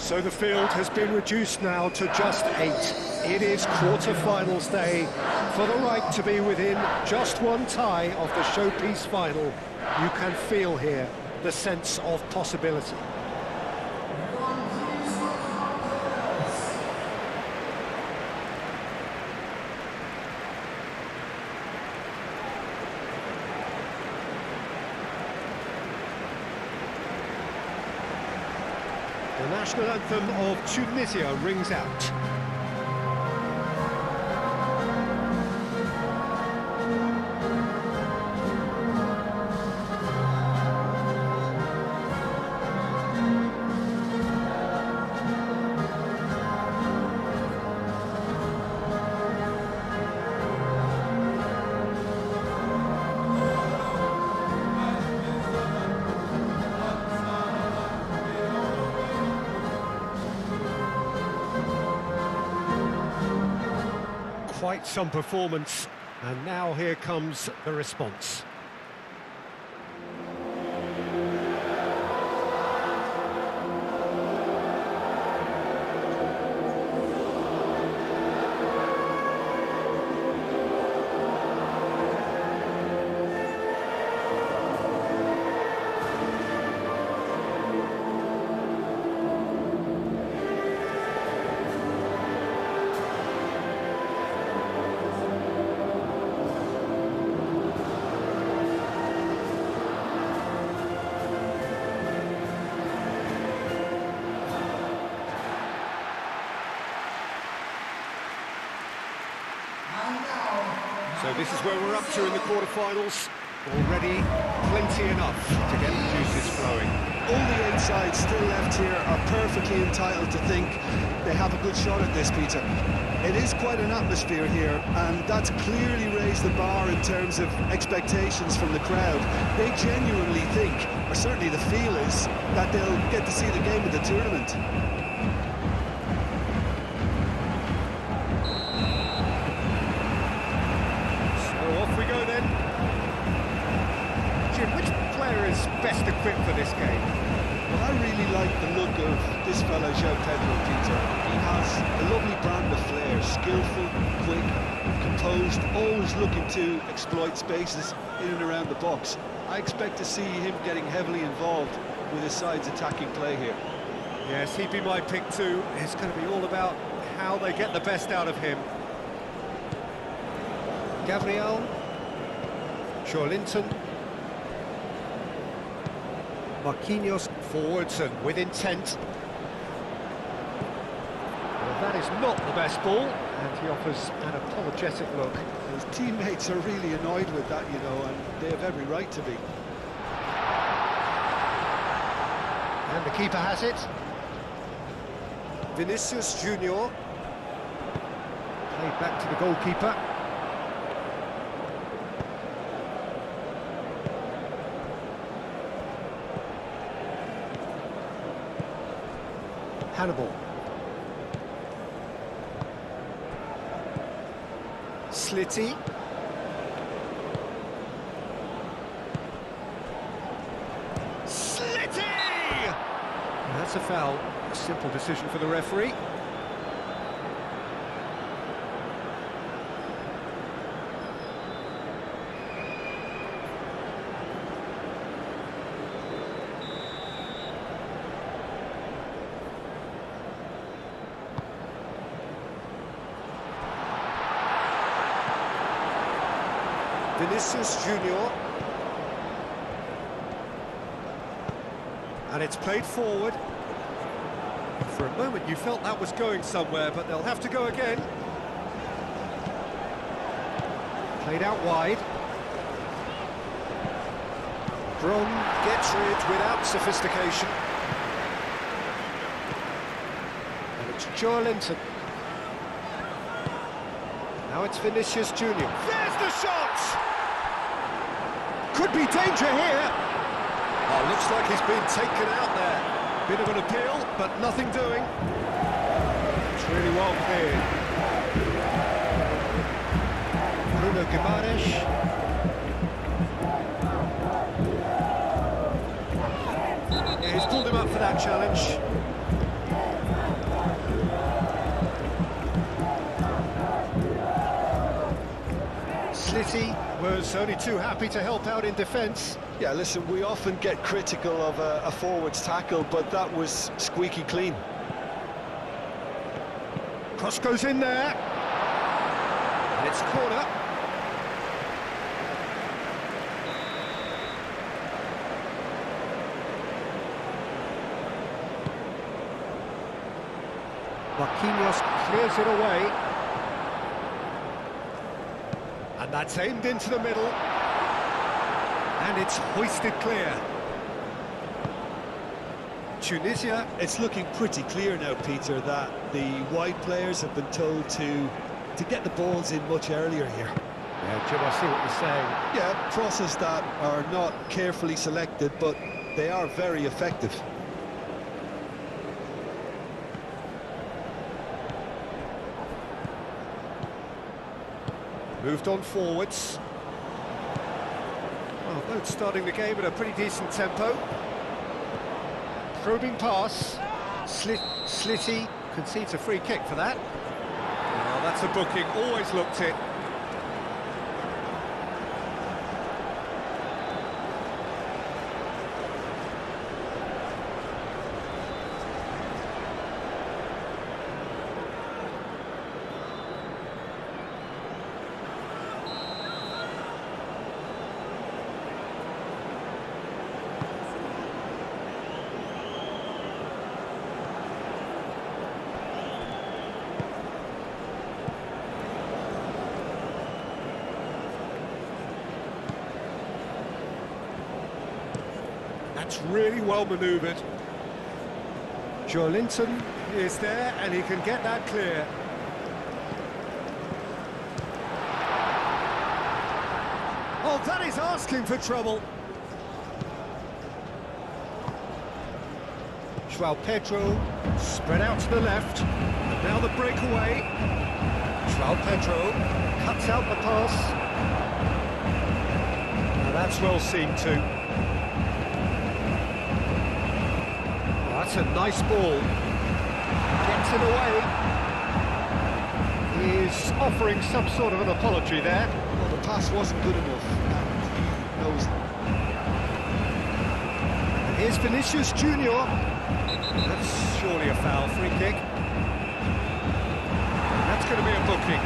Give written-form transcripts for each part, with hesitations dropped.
So the field has been reduced now to just 8. It is quarter-finals day for the right to be within just one tie of the showpiece final. You can feel here the sense of possibility. The national anthem of Tunisia rings out. Quite some performance, and now here comes the response. So this is where we're up to in the quarterfinals. Already plenty enough to get the juices flowing. All the 8 sides still left here are perfectly entitled to think they have a good shot at this, Peter. It is quite an atmosphere here, and that's clearly raised the bar in terms of expectations from the crowd. They genuinely think, or certainly the feel is, that they'll get to see the game of the tournament. Is best equipped for this game? Well, I really like the look of this fellow, João Pedro, Peter. He has a lovely brand of flair, skillful, quick, composed, always looking to exploit spaces in and around the box. I expect to see him getting heavily involved with his side's attacking play here. Yes, he'd be my pick too. It's going to be all about how they get the best out of him. Gabriel, Linton. Marquinhos forwards and with intent. Well, that is not the best ball, and he offers an apologetic look. His teammates are really annoyed with that, you know, and they have every right to be. And the keeper has it. Vinicius Junior. Played back to the goalkeeper. Hannibal. Slitty. Slitty! That's a foul. A simple decision for the referee. Vinicius Junior. And it's played forward. For a moment you felt that was going somewhere, but they'll have to go again. Played out wide. Bron gets rid without sophistication. And it's Linton. Now it's Vinicius Junior. There's the shot! Could be danger here. Oh, looks like he's been taken out there. Bit of an appeal, but nothing doing. It's really well cleared. Bruno Guimaraes. Yeah, he's pulled him up for that challenge. Slitty was only too happy to help out in defence. Yeah, listen, we often get critical of a forward's tackle, but that was squeaky clean. Cross goes in there. And it's corner. Marquinhos clears it away. And that's aimed into the middle. And it's hoisted clear. Tunisia. It's looking pretty clear now, Peter, that the wide players have been told to get the balls in much earlier here. Yeah, Jim, I see what you're saying. Yeah, crosses that are not carefully selected, but they are very effective. Moved on forwards. Well, both starting the game at a pretty decent tempo. Probing pass. Slitty concedes a free kick for that. Oh, that's a booking, always looked it. That's really well manoeuvred. Joelinton is there and he can get that clear. Oh, that is asking for trouble. João Pedro spread out to the left. And now the breakaway. João Pedro cuts out the pass. Now that's well seen too. That's a nice ball. Gets it away. He's offering some sort of an apology there. Well, the pass wasn't good enough, and he knows. And here's Vinicius Junior. That's surely a foul, free kick. That's going to be a booking.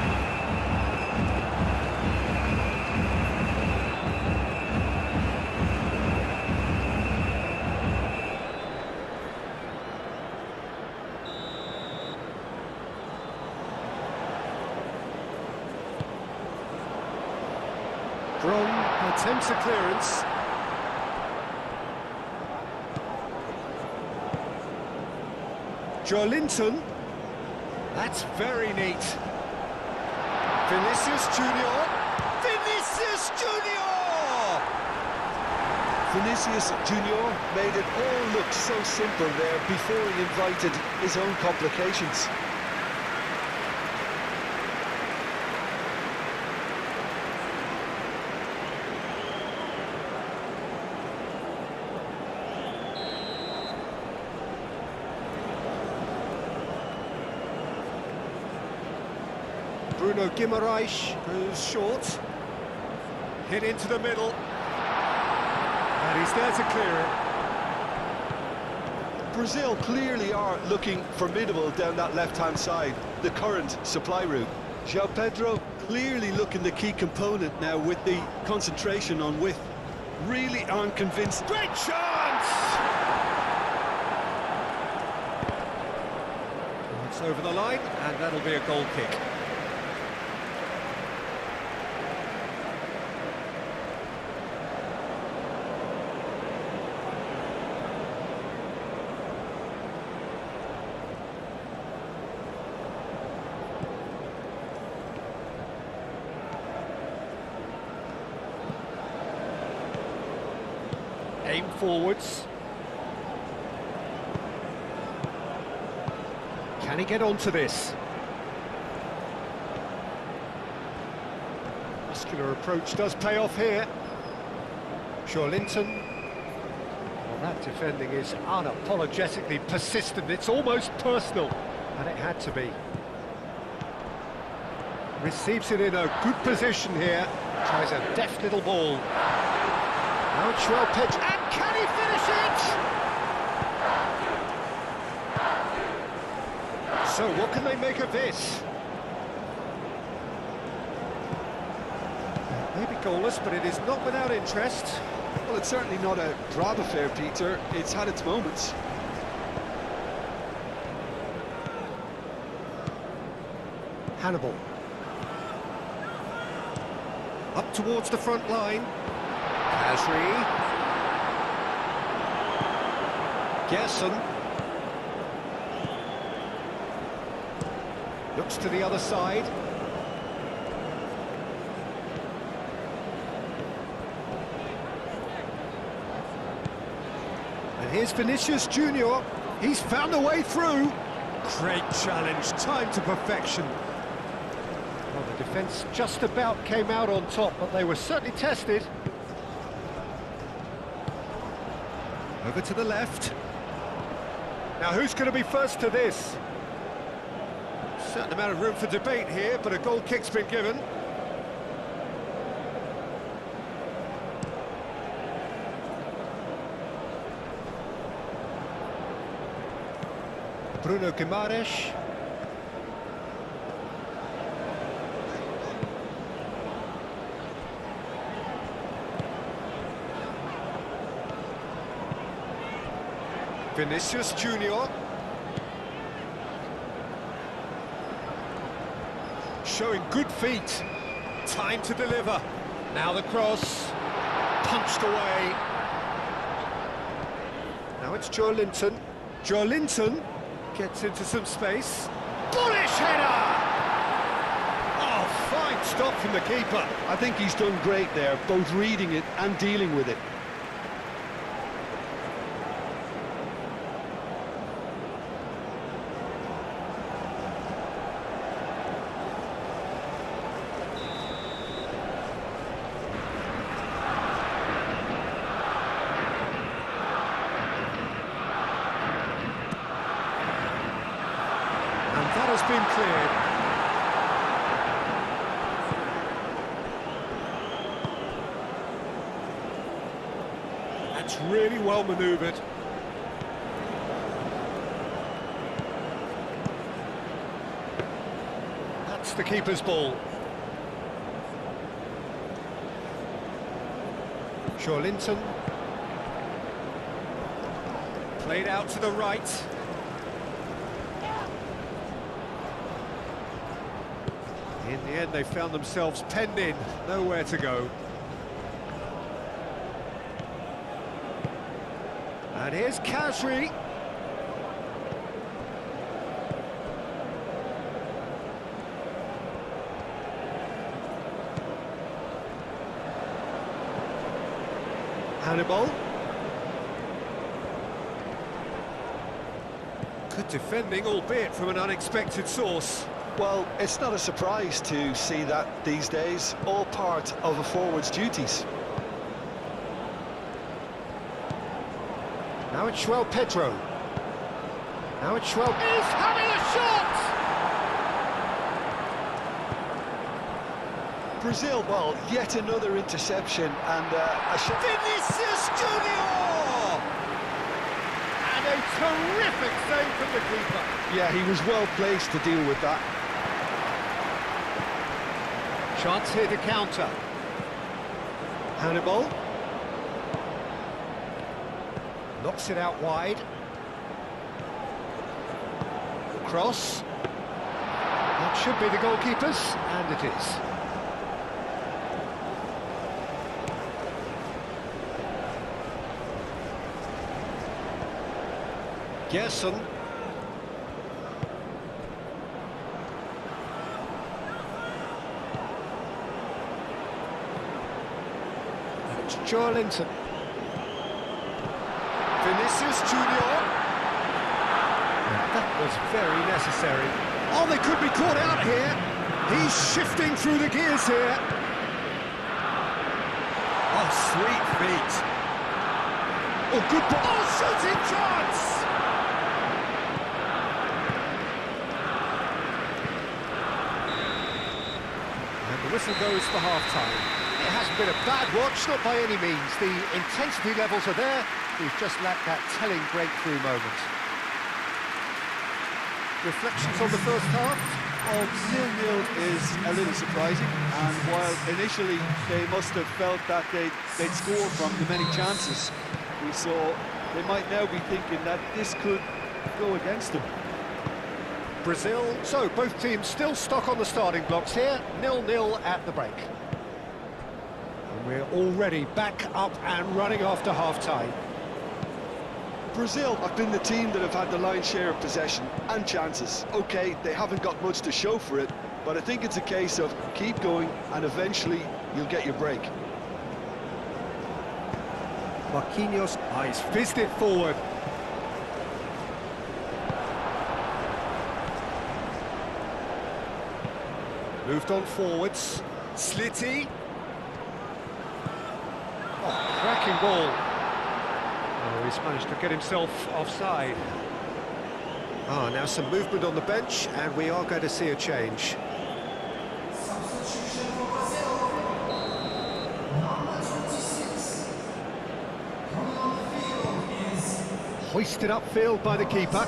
Brom attempts a clearance. Joelinton. That's very neat. Vinicius Junior. Vinicius Junior! Vinicius Junior made it all look so simple there before he invited his own complications. Bruno Guimaraes goes short. Hit into the middle. And he's there to clear it. Brazil clearly are looking formidable down that left-hand side, the current supply route. João Pedro clearly looking the key component now with the concentration on width. Really aren't convinced. Great chance! It's over the line, and that'll be a goal kick. Aim forwards. Can he get onto this? Muscular approach does pay off here. Joelinton. Well, that defending is unapologetically persistent. It's almost personal, and it had to be. Receives it in a good position here. Tries a deft little ball. Now it's well pitched, and can he finish it? So what can they make of this? Maybe goalless, but it is not without interest. Well, it's certainly not a drab affair, Peter. It's had its moments. Hannibal. Up towards the front line. Kasri. Gerson. Looks to the other side. And here's Vinicius Junior. He's found a way through. Great challenge, time to perfection. Well, the defence just about came out on top, but they were certainly tested. Over to the left. Now who's going to be first to this? Certain amount of room for debate here, but a goal kick's been given. Bruno Guimaraes. Vinicius Junior. Showing good feet. Time to deliver. Now the cross. Punched away. Now it's Joe Linton. Joe Linton gets into some space. Bullish header! Oh, fine stop from the keeper. I think he's done great there, both reading it and dealing with it. That has been cleared. That's really well manoeuvred. That's the keeper's ball. Linton. Played out to the right. In the end, they found themselves penned in, nowhere to go. And here's Kasri. Hannibal. Good defending, albeit from an unexpected source. Well, it's not a surprise to see that these days, all part of a forward's duties. Now it's João Pedro. Now it's João. He's having a shot! Brazil, well, yet another interception and a shot. Vinicius Junior! And a terrific save from the keeper. Yeah, he was well placed to deal with that. Chance here to counter. Hannibal. Knocks it out wide. Cross. That should be the goalkeeper's, and it is. Gerson. Joe Linton. Vinicius Junior. That was very necessary. Oh, they could be caught out here. He's shifting through the gears here. Oh, sweet feet. Oh, good ball. Oh, shooting chance! And the whistle goes for half-time. it hasn't been a bad watch, not by any means. The intensity levels are there, we've just lacked that telling breakthrough moment. Reflections on the first half? Well, 0-0 is a little surprising, and while initially they must have felt that they'd score from the many chances we saw, they might now be thinking that this could go against them. Brazil, so both teams still stuck on the starting blocks here, 0-0 at the break. And we're already back up and running after half-time. Brazil have been the team that have had the lion's share of possession and chances. OK, they haven't got much to show for it, but I think it's a case of keep going and eventually you'll get your break. Marquinhos, he's fizzed it forward. Moved on forwards. Slitty. Oh, cracking ball. Oh, he's managed to get himself offside. Ah, now some movement on the bench, and we are going to see a change. Substitution for Brazil. Number 26. Coming on the field is... Hoisted upfield by the keeper.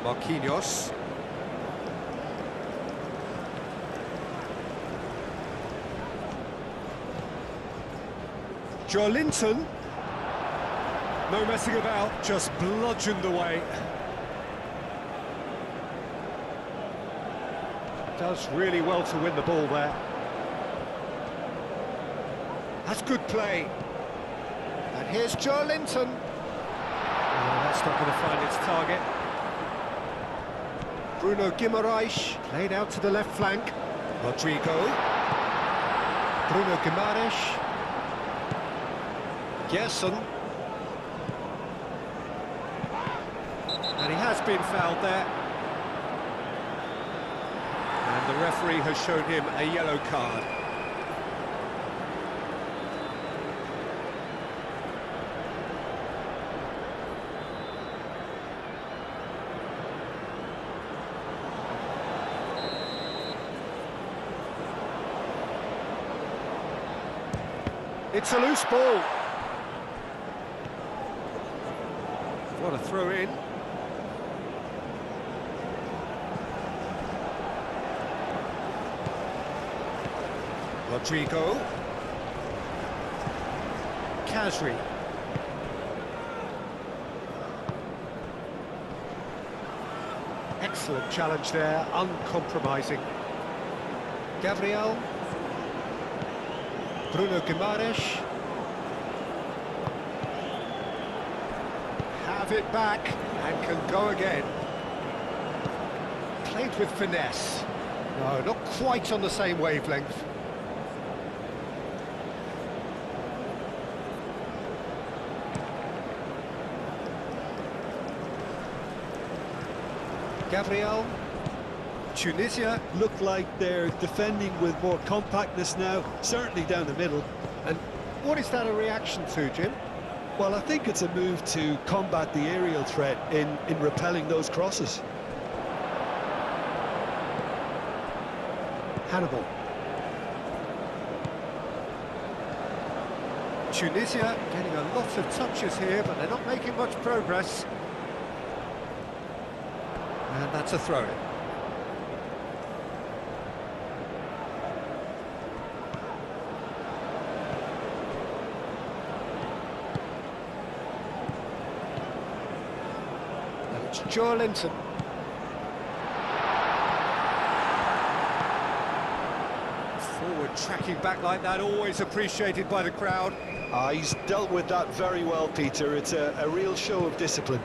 Marquinhos. Joelinton. No messing about, just bludgeoned away. Does really well to win the ball there. That's good play. And here's Joelinton. Oh, that's not going to find its target. Bruno Guimaraes played out to the left flank. Rodrigo. Bruno Guimaraes. Gerson. And he has been fouled there. And the referee has shown him a yellow card. It's a loose ball. What a throw in. Rodrigo. Kasri. Excellent challenge there, uncompromising. Gabriel. Bruno Guimaraes. Have it back and can go again. Played with finesse. No, not quite on the same wavelength. Gabriel. Tunisia Look like they're defending with more compactness now, certainly down the middle. And what is that a reaction to, Jim? Well, I think it's a move to combat the aerial threat in repelling those crosses. Hannibal. Tunisia getting a lot of touches here, but they're not making much progress. And that's a throw-in. And it's Joelinton. Forward tracking back like that, always appreciated by the crowd. He's dealt with that very well, Peter. It's a real show of discipline.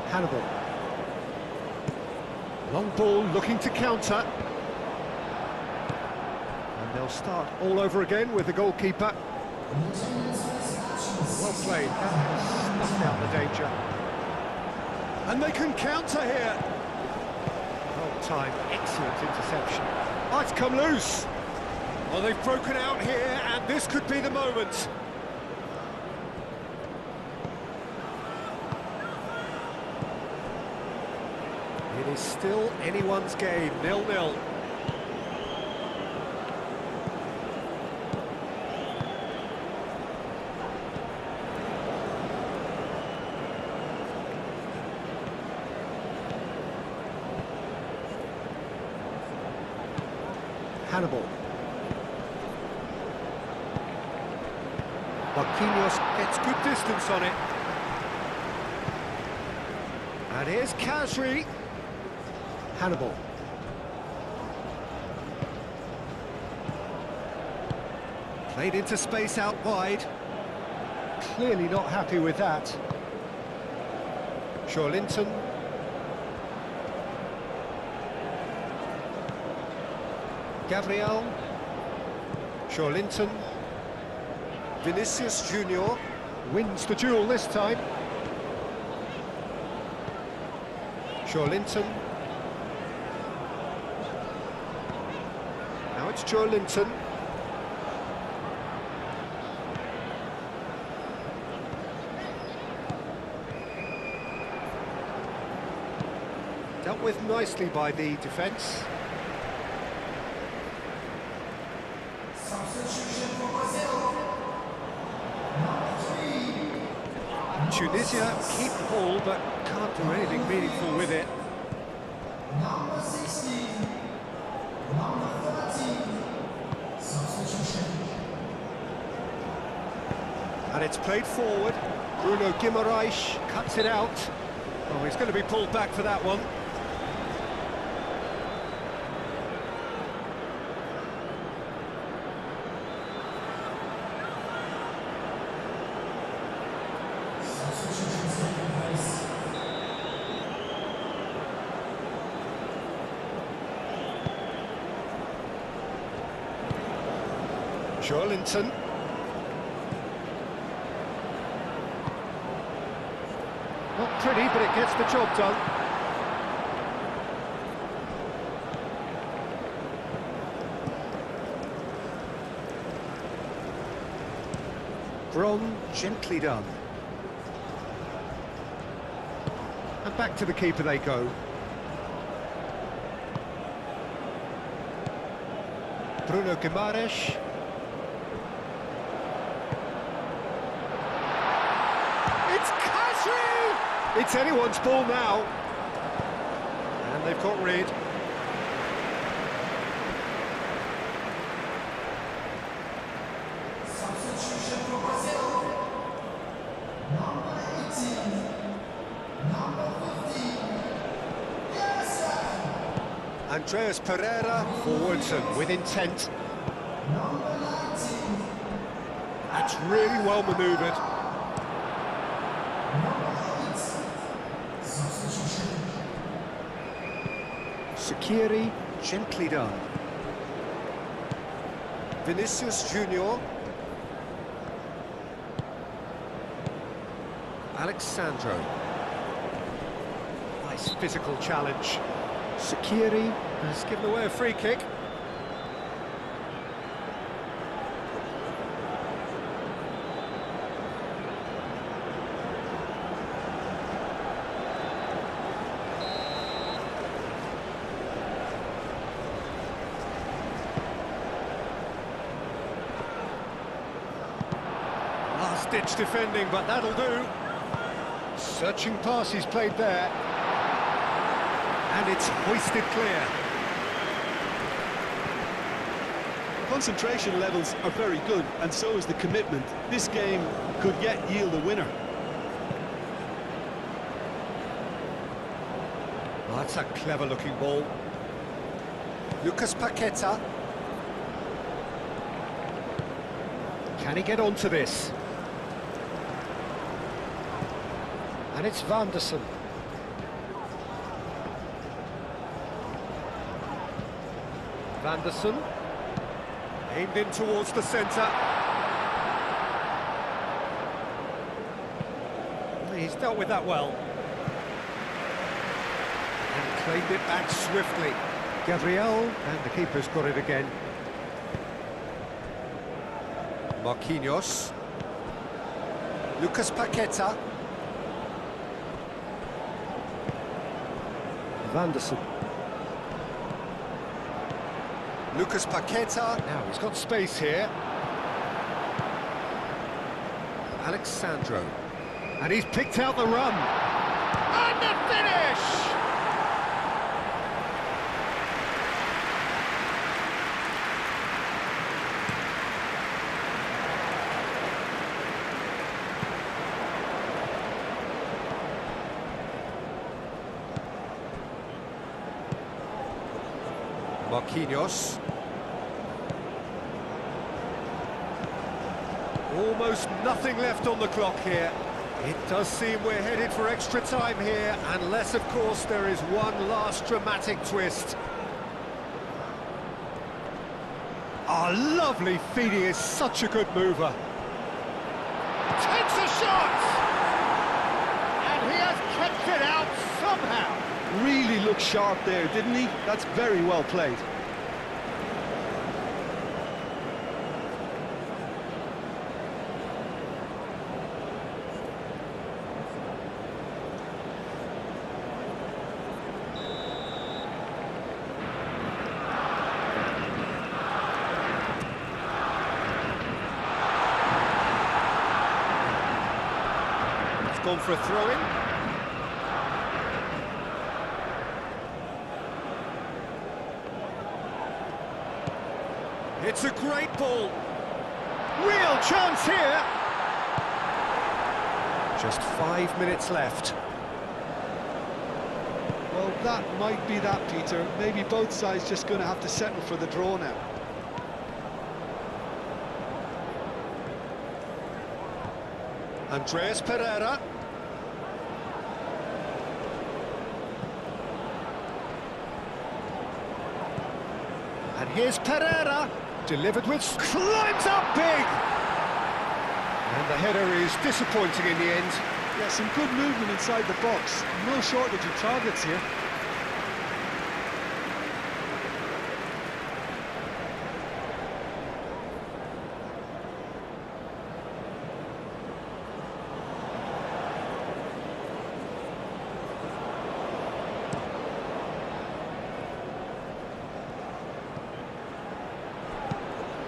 Hannibal. Long ball looking to counter. And they'll start all over again with the goalkeeper. Well played, that has snuffed out the danger. And they can counter here. Well timed, excellent interception. Oh, it's come loose. Well, they've broken out here, and this could be the moment. It is still anyone's game, 0-0. Hannibal. Marquinhos gets good distance on it. And here's Kasri. Hannibal. Played into space out wide. Clearly not happy with that. Linton. Gabriel. Linton. Vinicius Junior wins the duel this time. Linton. Now it's Linton. Dealt with nicely by the defence. Substitution for Brazil. Number 3. Tunisia keep the ball but can't do anything meaningful with it. Number 16. Number 13. Substitution. And it's played forward. Bruno Guimaraes cuts it out. Oh, he's going to be pulled back for that one. Substitutions taking place. Linton. Not pretty, but it gets the job done. Bron, gently done. And back to the keeper they go. Bruno Guimaraes. It's Kasri! It's anyone's ball now. And they've got rid. Substitution for Brazil. Number 18. Number 15. Yes, sir. Andreas Pereira forwards and with intent. Number 19. That's really well manoeuvred. Number 8. Substitution. Sakiri, gently done. Vinicius Junior. Alexandro. Nice physical challenge. Sakiri has given away a free kick. Last-ditch defending, but that'll do. Searching pass he's played there. And it's hoisted clear. Concentration levels are very good, and so is the commitment. This game could yet yield a winner. Oh, that's a clever-looking ball. Lucas Paqueta. Can he get onto this? And it's Vanderson. Vanderson. Aimed in towards the centre. He's dealt with that well. And claimed it back swiftly. Gabriel, and the keeper's got it again. Marquinhos. Lucas Paqueta. Van der Sar. Lucas Paqueta. Now he's got space here. Alexandro. And he's picked out the run. And the finish! Marquinhos. Almost nothing left on the clock here. It does seem we're headed for extra time here, unless, of course, there is one last dramatic twist. Ah, lovely feed, he is such a good mover. Takes a shot! And he has kept it out somehow. Really looked sharp there, didn't he? That's very well played. Gone for a throw-in. It's a great ball. Real chance here. Just 5 minutes left. Well, that might be that, Peter. Maybe both sides just going to have to settle for the draw now. Andreas Pereira. And here's Pereira, delivered with... climbs up big! And the header is disappointing in the end. Yeah, some good movement inside the box. No shortage of targets here.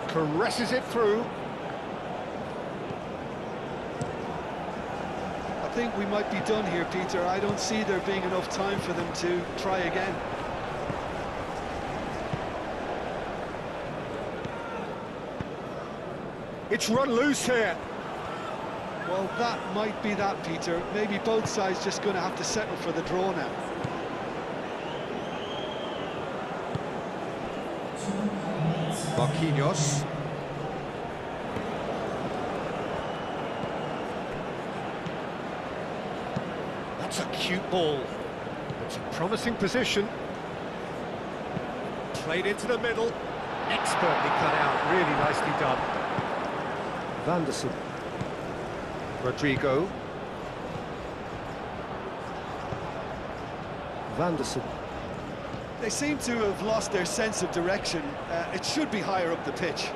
Caresses it through. I think we might be done here, Peter. I don't see there being enough time for them to try again. It's run loose here. Well, that might be that, Peter. Maybe both sides just going to have to settle for the draw now. Marquinhos. That's a cute ball. It's a promising position. Played into the middle. Expertly cut out. Really nicely done. Van der Sar. Rodrigo. Van der Sar. They seem to have lost their sense of direction. It should be higher up the pitch.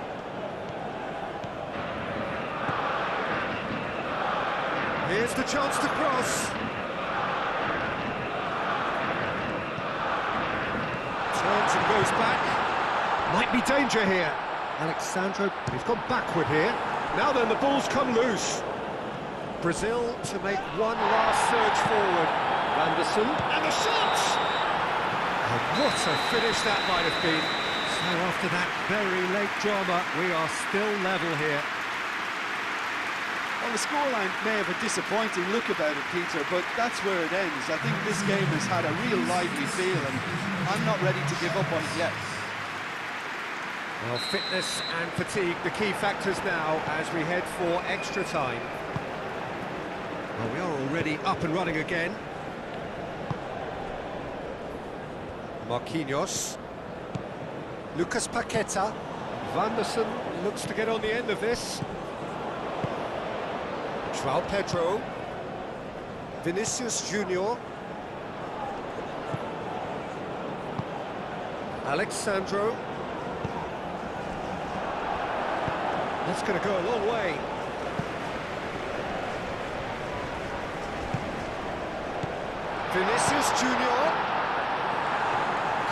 Here's the chance to cross. Turns and goes back. Might be danger here. Alexandro, he's gone backward here. Now then, the ball's come loose. Brazil to make one last surge forward. Van der Sar, and the shot! And what a finish that might have been. So after that very late drama, we are still level here. Well, the scoreline may have a disappointing look about it, Peter, but that's where it ends. I think this game has had a real lively feel, and I'm not ready to give up on it yet. Well, fitness and fatigue, the key factors now as we head for extra time. Well, we are already up and running again. Marquinhos. Lucas Paqueta. Van der Sar looks to get on the end of this. João Pedro. Vinicius Junior. Alexandro. That's going to go a long way. Vinicius Junior.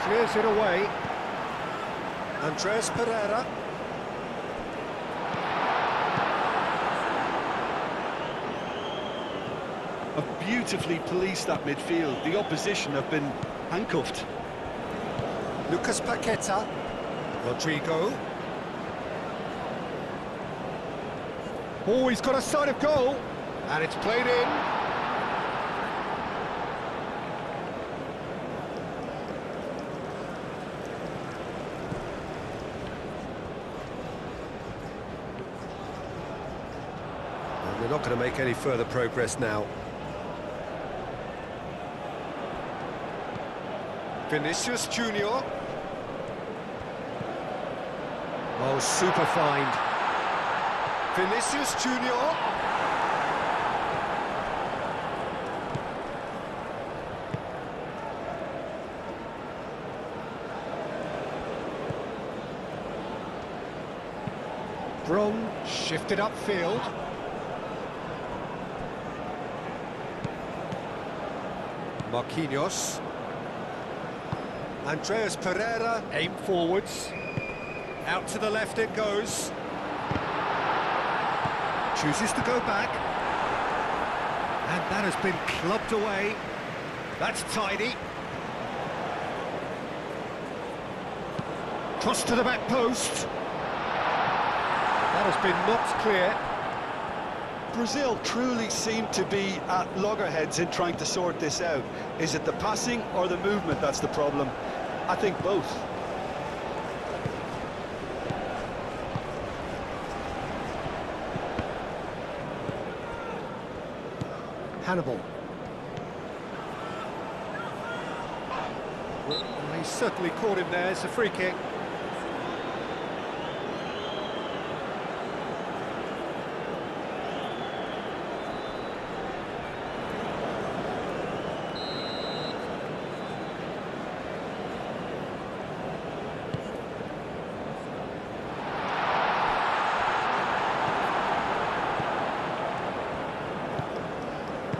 Clears it away. Andres Pereira. Have beautifully policed that midfield. The opposition have been handcuffed. Lucas Paqueta. Rodrigo. Oh, he's got a sight of goal. And it's played in. And they're not going to make any further progress now. Vinicius Junior. Oh, super find. Vinicius Junior. Brom shifted upfield. Marquinhos. Andreas Pereira, aim forwards. Out to the left it goes. Chooses to go back. And that has been clubbed away. That's tidy. Cross to the back post. That has been knocked clear. Brazil truly seem to be at loggerheads in trying to sort this out. Is it the passing or the movement that's the problem? I think both. Hannibal. Well, he certainly caught him there. It's a free kick.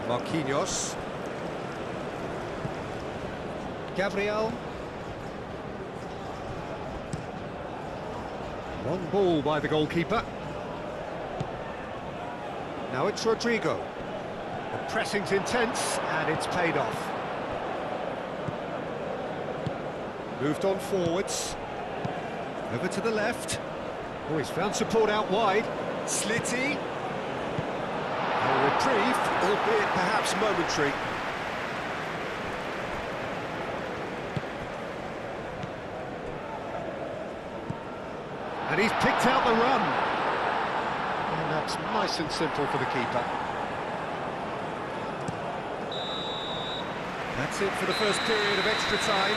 Marquinhos. Gabriel. Long ball by the goalkeeper. Now it's Rodrigo. The pressing's intense and it's paid off. Moved on forwards. Over to the left. Oh, he's found support out wide. Slitty. A reprieve, albeit perhaps momentary. And he's picked out the run. And that's nice and simple for the keeper. That's it for the first period of extra time.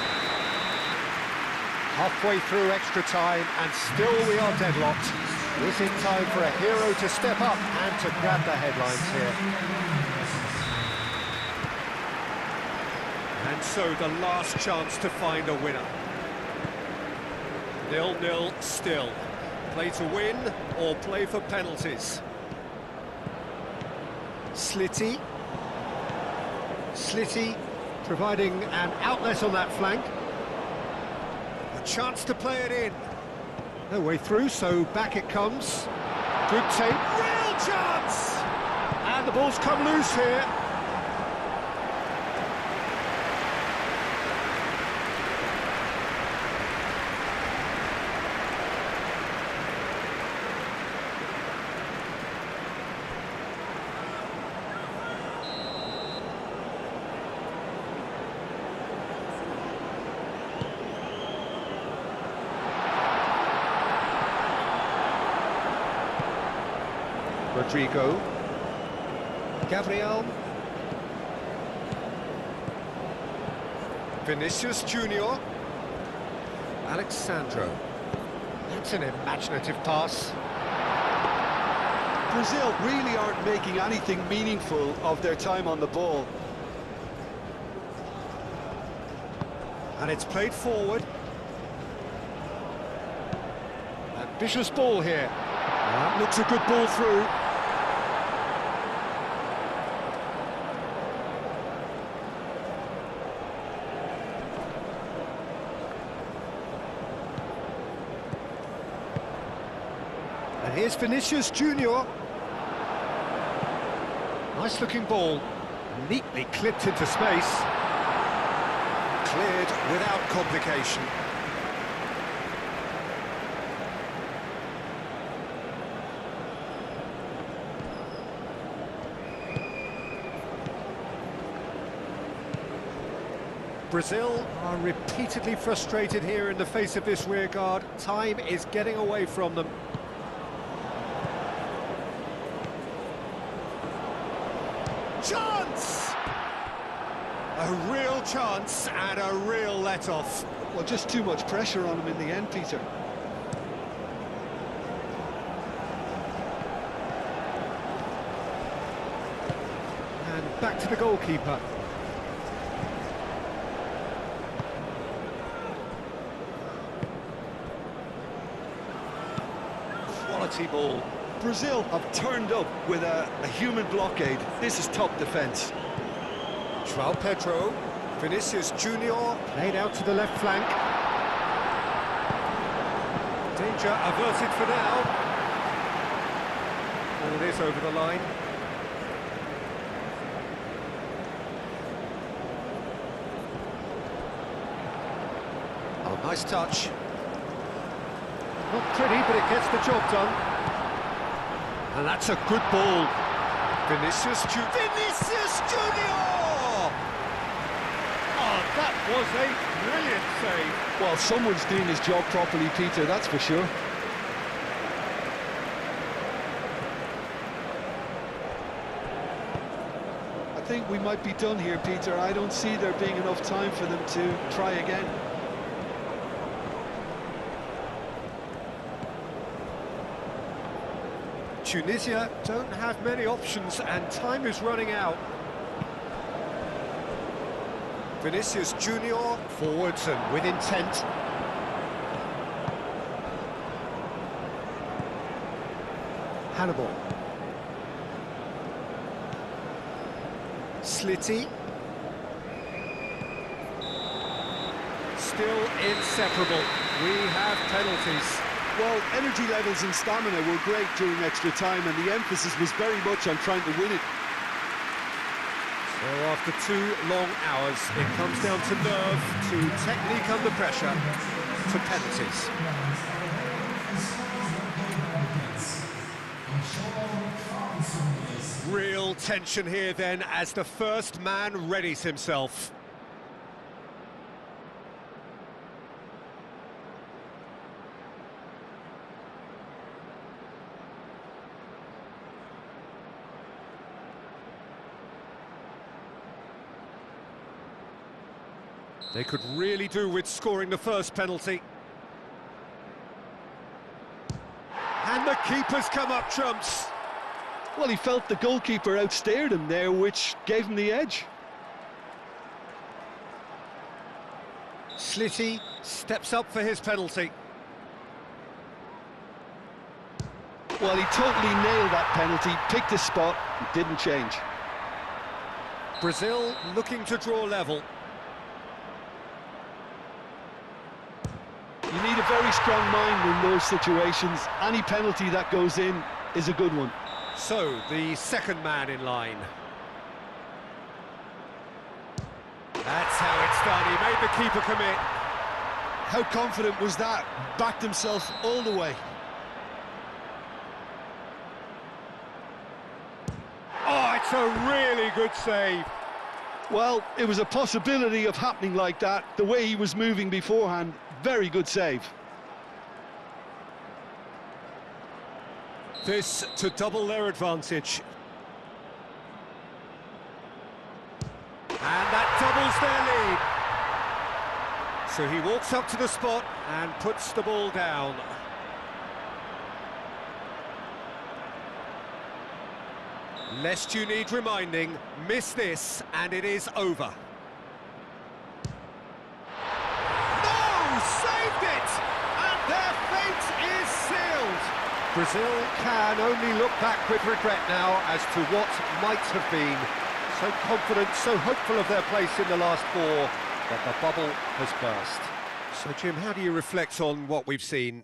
Halfway through extra time, and still we are deadlocked. Is it time for a hero to step up and to grab the headlines here? And so the last chance to find a winner. 0-0 still. Play to win or play for penalties. Slitty. Slitty providing an outlet on that flank. A chance to play it in. No way through, so back it comes. Good take. Real chance! And the ball's come loose here. Rodrigo. Gabriel. Vinicius Junior. Alexandro. That's an imaginative pass. Brazil really aren't making anything meaningful of their time on the ball. And it's played forward. Ambitious ball here. That looks a good ball through. And here's Vinicius Junior. Nice looking ball, neatly clipped into space. Cleared without complication. Brazil are repeatedly frustrated here in the face of this rearguard. Time is getting away from them. Chance! A real chance and a real let-off. Well, just too much pressure on him in the end, Peter. And back to the goalkeeper. Quality ball. Brazil have turned up with a human blockade. This is top defence. João Pedro, Vinicius Junior, played out to the left flank. Danger averted for now. All this over the line. Oh, nice touch. Not pretty, but it gets the job done. And that's a good ball. Vinicius Junior! Oh, that was a brilliant save. Well, someone's doing his job properly, Peter, that's for sure. I think we might be done here, Peter. I don't see there being enough time for them to try again. Tunisia don't have many options and time is running out. Vinicius Junior, forwards and with intent. Hannibal. Slitty. Still inseparable. We have penalties. Well, energy levels and stamina were great during extra time, and the emphasis was very much on trying to win it. So after 2 long hours, it comes down to nerve, to technique under pressure, to penalties. Real tension here then, as the first man readies himself. They could really do with scoring the first penalty. And the keeper's come up trumps. Well, he felt the goalkeeper outstared him there, which gave him the edge. Slitty steps up for his penalty. Well, he totally nailed that penalty, picked his spot, didn't change. Brazil looking to draw level. You need a very strong mind in those situations. Any penalty that goes in is a good one. So, the second man in line. That's how it's done. He made the keeper commit. How confident was that? Backed himself all the way. Oh, it's a really good save. Well, it was a possibility of happening like that. The way he was moving beforehand, very good save. This to double their advantage. And that doubles their lead. So he walks up to the spot and puts the ball down. Lest you need reminding, miss this and it is over. No! Saved it! And their fate is sealed! Brazil can only look back with regret now as to what might have been. So confident, so hopeful of their place in the last 4, but the bubble has burst. So Jim, how do you reflect on what we've seen?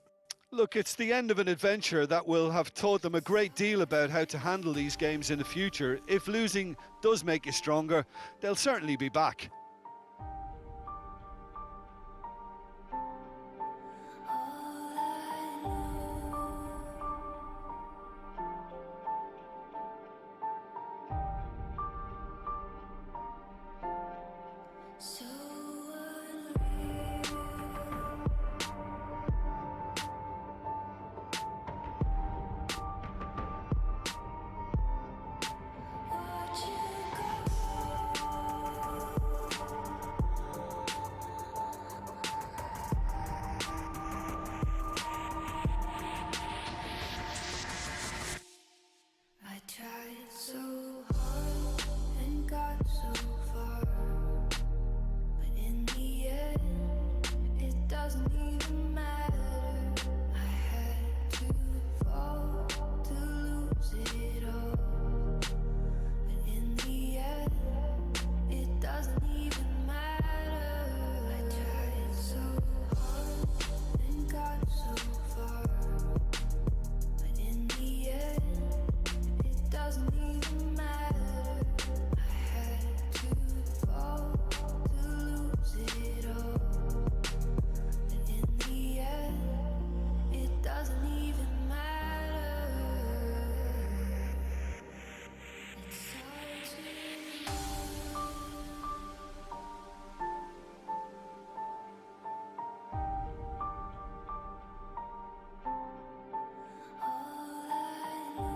Look, it's the end of an adventure that will have taught them a great deal about how to handle these games in the future. If losing does make you stronger, they'll certainly be back. I tried so hard and got so far, but in the end, it doesn't even matter. I had to fall to lose it all, but in the end, it doesn't even matter. I tried so hard and got so far, but in the end, it doesn't even matter. I had to fall to lose it all, but in the end, it doesn't even matter. It's hard to all I know.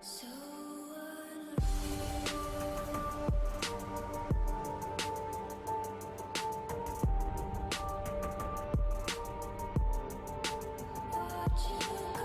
So watch you go.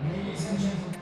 Ladies and gentlemen.